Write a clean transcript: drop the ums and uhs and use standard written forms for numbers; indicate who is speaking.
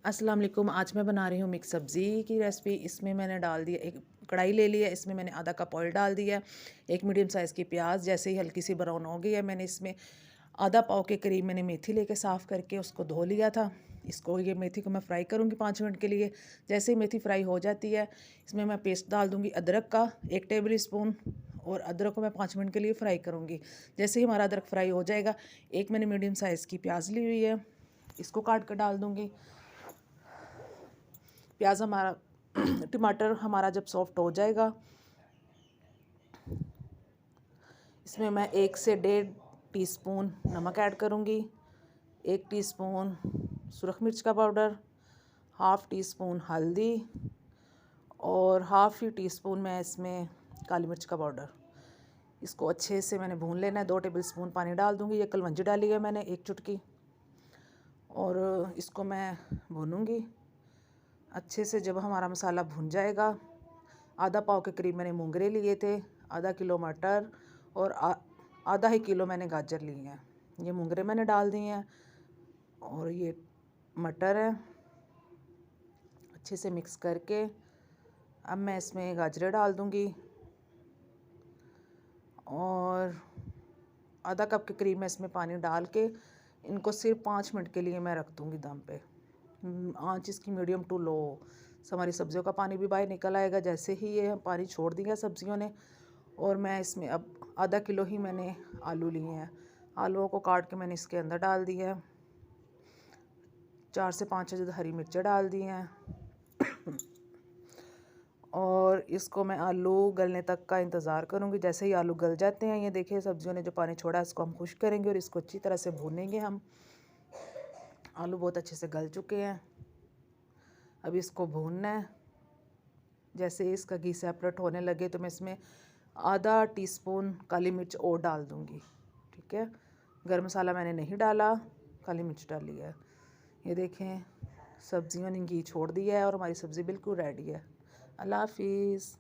Speaker 1: अस्सलाम वालेकुम। आज मैं बना रही हूँ मिक्स सब्ज़ी की रेसिपी। इसमें मैंने डाल दिया, एक कढ़ाई ले ली है, इसमें मैंने आधा कप ऑयल डाल दिया, एक मीडियम साइज़ की प्याज। जैसे ही हल्की सी ब्राउन हो गई है, मैंने इसमें आधा पाव के करीब मैंने मेथी लेके साफ़ करके उसको धो लिया था। इसको ये मेथी को मैं फ्राई करूँगी 5 मिनट के लिए। जैसे ही मेथी फ्राई हो जाती है, इसमें मैं पेस्ट डाल दूँगी अदरक का 1 टेबल स्पून, और अदरक को मैं 5 मिनट के लिए फ्राई करूँगी। जैसे ही हमारा अदरक फ्राई हो जाएगा, एक मैंने मीडियम साइज़ की प्याज ली हुई है, इसको काट कर डाल दूँगी। प्याज हमारा टमाटर हमारा जब सॉफ्ट हो जाएगा, इसमें मैं 1 से 1.5 टीस्पून नमक ऐड करूँगी, 1 टीस्पून सुरख मिर्च का पाउडर, हाफ़ टी स्पून हल्दी, और हाफ़ ही टीस्पून मैं इसमें काली मिर्च का पाउडर। इसको अच्छे से मैंने भून लेना है। 2 टेबल स्पून पानी डाल दूँगी। ये कलवंजी डाली है मैंने 1 चुटकी, और इसको मैं भूनूँगी अच्छे से। जब हमारा मसाला भुन जाएगा, आधा पाव के करीब मैंने मूंगरे लिए थे, आधा किलो मटर, और आधा ही किलो मैंने गाजर लिए हैं। ये मूंगरे मैंने डाल दिए हैं, और ये मटर है। अच्छे से मिक्स करके अब मैं इसमें गाजरें डाल दूंगी, और आधा कप के करीब मैं इसमें पानी डाल के इनको सिर्फ 5 मिनट के लिए मैं रख दूंगी दम पे। आँच इसकी मीडियम टू लो। हमारी सब्जियों का पानी भी बाहर निकल आएगा जैसे ही ये पानी छोड़ दिया सब्जियों ने। और मैं इसमें अब आधा किलो ही मैंने आलू लिए हैं। आलूओं को काट के मैंने इसके अंदर डाल दिया है। 4 से 5 अदद हरी मिर्चें डाल दी हैं, और इसको मैं आलू गलने तक का इंतज़ार करूँगी। जैसे ही आलू गल जाते हैं, ये देखिए सब्जियों ने जो पानी छोड़ा है, इसको हम खुश्क करेंगे और इसको अच्छी तरह से भूनेंगे हम। आलू बहुत अच्छे से गल चुके हैं। अब इसको भूनना है। जैसे इसका घी सेपरेट होने लगे तो मैं इसमें आधा टीस्पून काली मिर्च और डाल दूँगी। ठीक है, गरम मसाला मैंने नहीं डाला, काली मिर्च डाली है। ये देखें सब्जियों ने घी छोड़ दिया है और हमारी सब्ज़ी बिल्कुल रेडी है। अल्लाह हाफिज़।